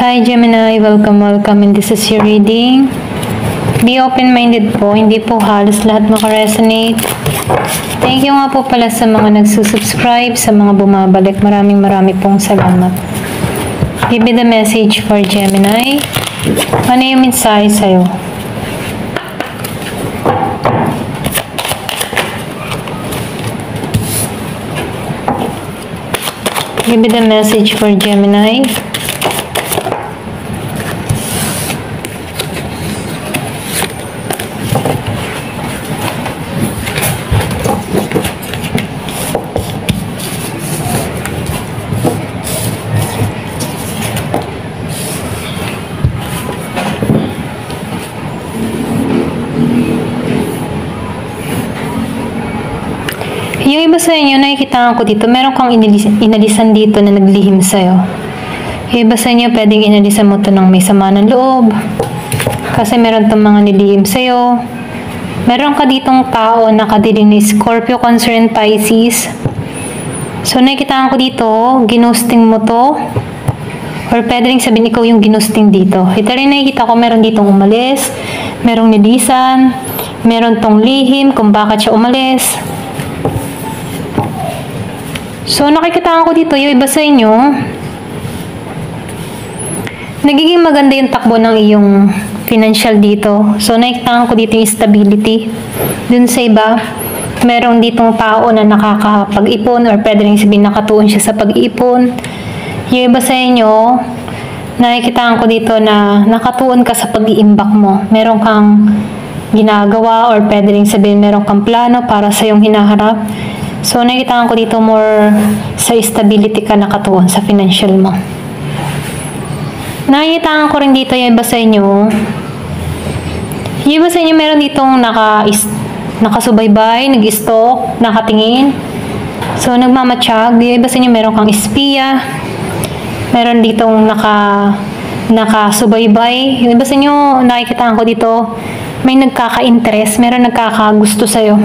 Hi Gemini, welcome and this is your reading. Be open-minded po, hindi po halos lahat makaresonate. Thank you nga po pala sa mga nagsusubscribe, sa mga bumabalik. Maraming pong salamat. Give me the message for Gemini. Ano yung mensahe sa'yo? Give me the message for Gemini. Yung iba sa inyo, nakikita ko dito, meron kang inalisan dito na naglihim sa'yo. Yung iba sa inyo, pwedeng inalisan mo to ng may sama ng loob. Kasi meron tong mga nilihim sa'yo. Meron ka ditong tao na kadiling ni Scorpio, Cancer, and Pisces. So, nakikita ko dito, ginusting mo to. Or pwede rin sabihin ikaw yung ginusting dito. Ito rin nakikita ko, meron ditong umalis. Merong nilisan. Meron tong lihim kung bakit siya umalis. So, nakikita ko dito, yung iba sa inyo, nagiging maganda yung takbo ng iyong financial dito. So, nakikita ko dito yung stability. Dun sa iba, meron ditong tao na nakakapag-ipon or pwede rin sabihin nakatuon siya sa pag-ipon. Yung iba sa inyo, nakikita ko dito na nakatuon ka sa pag-iimbak mo. Meron kang ginagawa or pwede rin sabihin meron kang plano para sa iyong hinaharap. So, nakikita ko dito more sa stability ka nakatuon sa financial mo. Nakikita ko rin dito yung iba sa inyo. Yung iba sa inyo meron ditong nakasubaybay, nag-stalk, nakatingin. So, nagmamatsyag. Yung iba sa inyo meron kang espiya. Meron ditong nakasubaybay. Yung iba sa inyo, nakikita ko dito, may nagkaka-interest, meron nagkakagusto sa'yo.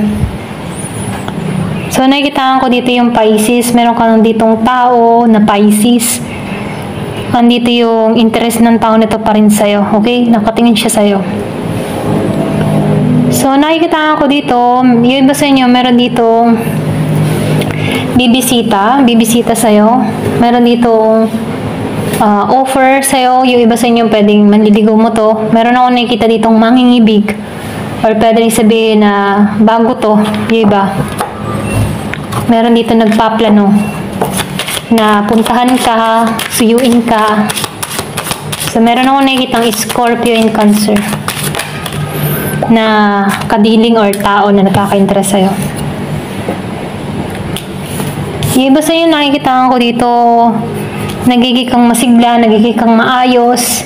So, nakikita ko dito yung Pisces. Meron ka ditong tao na Pisces. Andito yung interest ng tao nito pa rin sa'yo. Okay? Nakatingin siya sa'yo. So, nakikita ko dito, yung iba sa inyo, meron ditong bibisita sa'yo. Meron ditong offer sa'yo. Yung iba sa inyo, pwedeng manliligaw mo to. Meron ako nakikita ditong mangingibig. Or pwede rin sabihin na bago to. Yung iba. Meron dito nagpaplano na puntahan ka, suyuin ka. So, meron ako nakikitang Scorpio and Cancer na kadiling or tao na nagkaka-interest sa'yo. Yung iba sa'yo, nakikita ko dito, nagiging kang masigla, nagiging kang maayos.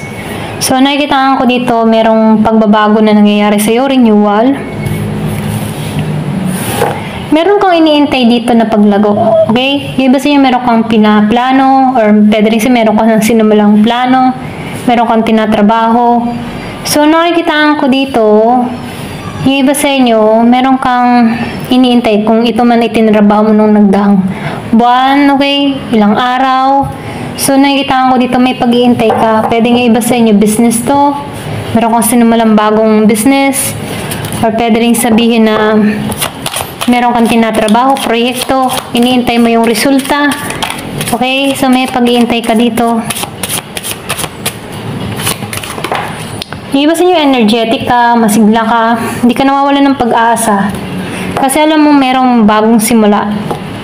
So, nakikita ko dito, merong pagbabago na nangyayari sa'yo, renewal. Meron kang iniintay dito na paglago. Okay? Yung iba sa inyo, meron kang pinaplano or pwede rin sa meron kang sinumalang plano. Meron kang tinatrabaho. So, nakikita ko dito, yung iba sa inyo, meron kang iniintay kung ito man itinrabaho mo nung nagdaang buwan, okay? Ilang araw. So, nakikita ko dito, may pag-iintay ka. Pwede nga iba sa inyo, business to. Meron kang sinumalang bagong business. Or pwede rin sabihin na meron kang tinatrabaho, proyekto, iniintay mo yung resulta. Okay? So, may pag-iintay ka dito. Yung iba sa inyo, energetic ka, masigla ka, hindi ka nawawalan ng pag-asa. Kasi alam mo, merong bagong simula.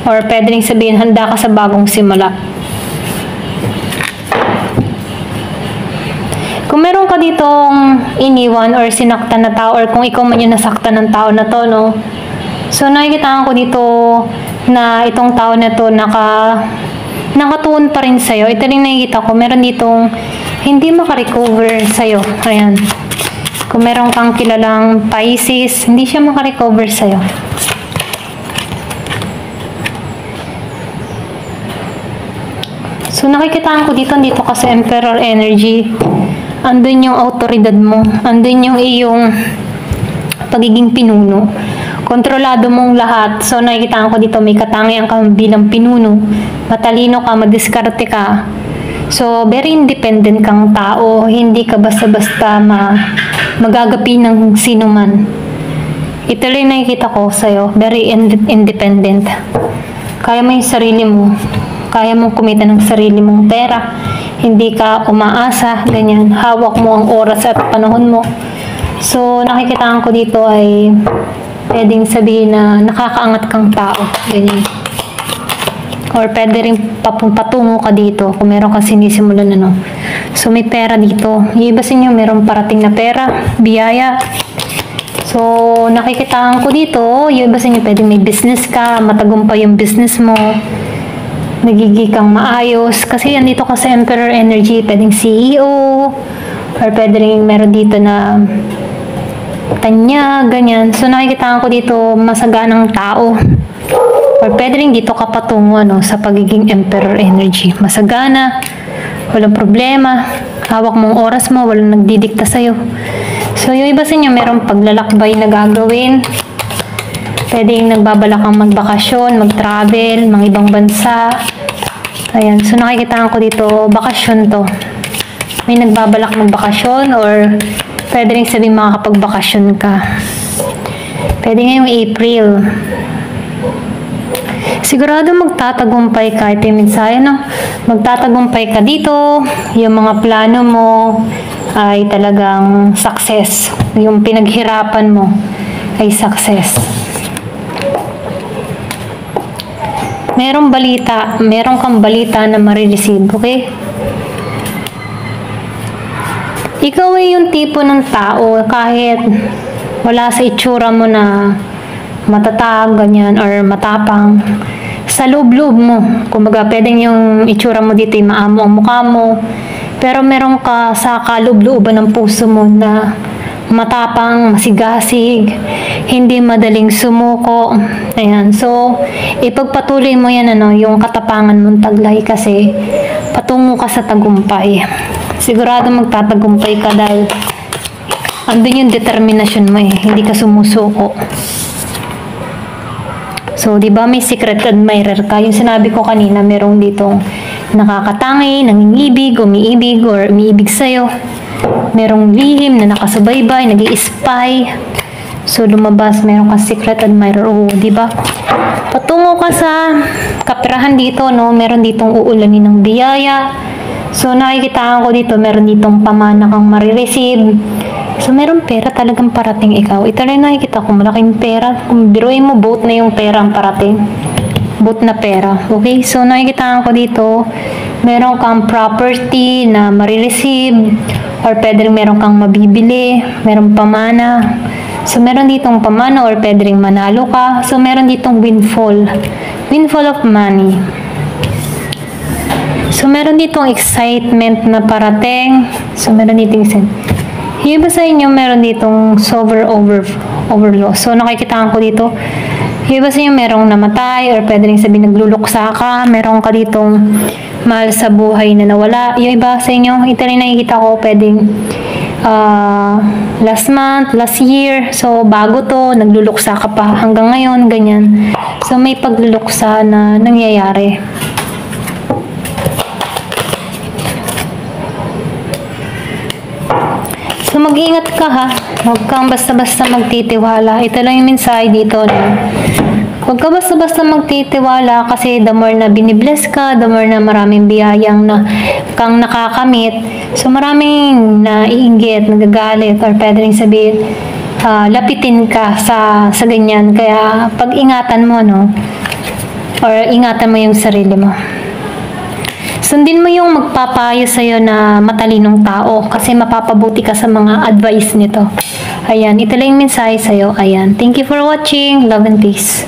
Or pwede rin sabihin, handa ka sa bagong simula. Kung meron ka ditong iniwan or sinaktan na tao, or kung ikaw man yung nasaktan ng tao na to, no? So, nakikita ko dito na itong tao na to nakatuon pa rin sa'yo. Ito rin nakikita ko, meron ditong hindi makarecover sa'yo. Ayan. Kung meron kang kilalang Pisces, hindi siya makarecover sa'yo. So, nakikita ko dito kasi Emperor energy. Andun yung autoridad mo. Andun yung iyong pagiging pinuno. Kontrolado mong lahat. So, nakikita ko dito may katangian ka bilang pinuno. Matalino ka, madiskarte ka. So, very independent kang tao. Hindi ka basta-basta magagapi ng sino man. Ito lang nakikita ko sa'yo. Very independent. Kaya mo yung sarili mo. Kaya mong kumita ng sarili mong pera. Hindi ka umaasa, ganyan. Hawak mo ang oras at panahon mo. So, nakikitaan ko dito ay pwedeng sabihin na nakakaangat kang tao. Ganyan. Or pwede rin patungo ka dito kung meron kang sinisimulan ano. So, may pera dito. Yung iba sa inyo, meron parating na pera, biyaya. So, nakikitaan ko dito, yung iba sa inyo, pwede may business ka, matagumpay yung business mo, nagiging kang maayos. Kasi andito ka sa Emperor Energy, pwedeng CEO, or pwede rin meron dito na kanya, ganyan. So, nakikitaan ko dito, masaganang tao. Or pwede rin dito ka patungo ano, sa pagiging Emperor Energy. Masagana, walang problema, hawak mong oras mo, walang nagdidikta sa'yo. So, yung iba sa inyo, merong paglalakbay na gagawin. Pwedeng nagbabalak kang magbakasyon, mag-travel, mga ibang bansa. Ayan. So, nakikitaan ko dito, bakasyon to. May nagbabalak magbakasyon or pwede rin sabihin makakapagbakasyon ka. Pwede ngayong April. Sigurado magtatagumpay ka. Ito yung mensahe, no? Magtatagumpay ka dito. Yung mga plano mo ay talagang success. Yung pinaghirapan mo ay success. Merong balita. Meron kang balita na marireceive. Okay? Ikaw ay yung tipo ng tao kahit wala sa itsura mo na matatag, ganyan, or matapang. Sa loob-loob mo. Kumbaga, pwedeng yung itsura mo dito yung maamo ang mukha mo. Pero meron ka sa kaloob-looban ng puso mo na matapang, masigasig, hindi madaling sumuko. Ayan. So, ipagpatuloy mo yan, ano, yung katapangan mong taglay kasi patungo ka sa tagumpay. Sigurado magtatagumpay ka dahil andun yung determinasyon mo eh. Hindi ka sumusuko. So, di ba may secret admirer ka? Yung sinabi ko kanina, merong ditong nakakatangi, nangingibig, umiibig, or umiibig sa'yo. Merong lihim na nakasubaybay, nag-i-spy. So, lumabas, meron kang secret admirer. Oo, di ba? Patungo ka sa kapirahan dito, no? Meron ditong uulanin ng biyaya. So, nakikitaan ko dito, meron ditong pamana kang marireceive. So, meron pera talagang parating ikaw. Ito rin nakikita ko, malaking pera. Kung biruin mo, boat na yung pera ang parating. Boat na pera. Okay? So, nakikitaan ko dito, meron kang property na marireceive, or pwede rin meron kang mabibili, meron pamana. So, meron ditong pamana, or pwede rin manalo ka. So, meron ditong windfall. Windfall of money. So, meron ditong excitement na parating. So, meron ditong excitement. Yung iba sa inyo, meron ditong overloss. So, nakikitaan ko dito, yung iba sa inyo, merong namatay, or pwede rin sabihin nagluluksa ka, meron ka ditong mahal sa buhay na nawala. Yung iba sa inyo, ito rin nakikita ko, pwedeng last month, last year, so bago to, nagluluksa ka pa hanggang ngayon, ganyan. So, may pagluluksa na nangyayari. So, mag-ingat ka ha. Huwag kang basta-basta magtitiwala. Ito lang yung mensahe dito. No? Huwag ka basta-basta magtitiwala kasi the more na binibless ka, the more na maraming biyayang na kang nakakamit. So, maraming naiinggit, nagagalit, or pwede rin sabihin, lapitin ka sa ganyan. Kaya, pag-ingatan mo, no? Or ingatan mo yung sarili mo. Sundin mo yung magpapayo sa'yo na matalinong tao kasi mapapabuti ka sa mga advice nito. Ayan, ito lang yung mensahe sa'yo. Ayan, thank you for watching. Love and peace.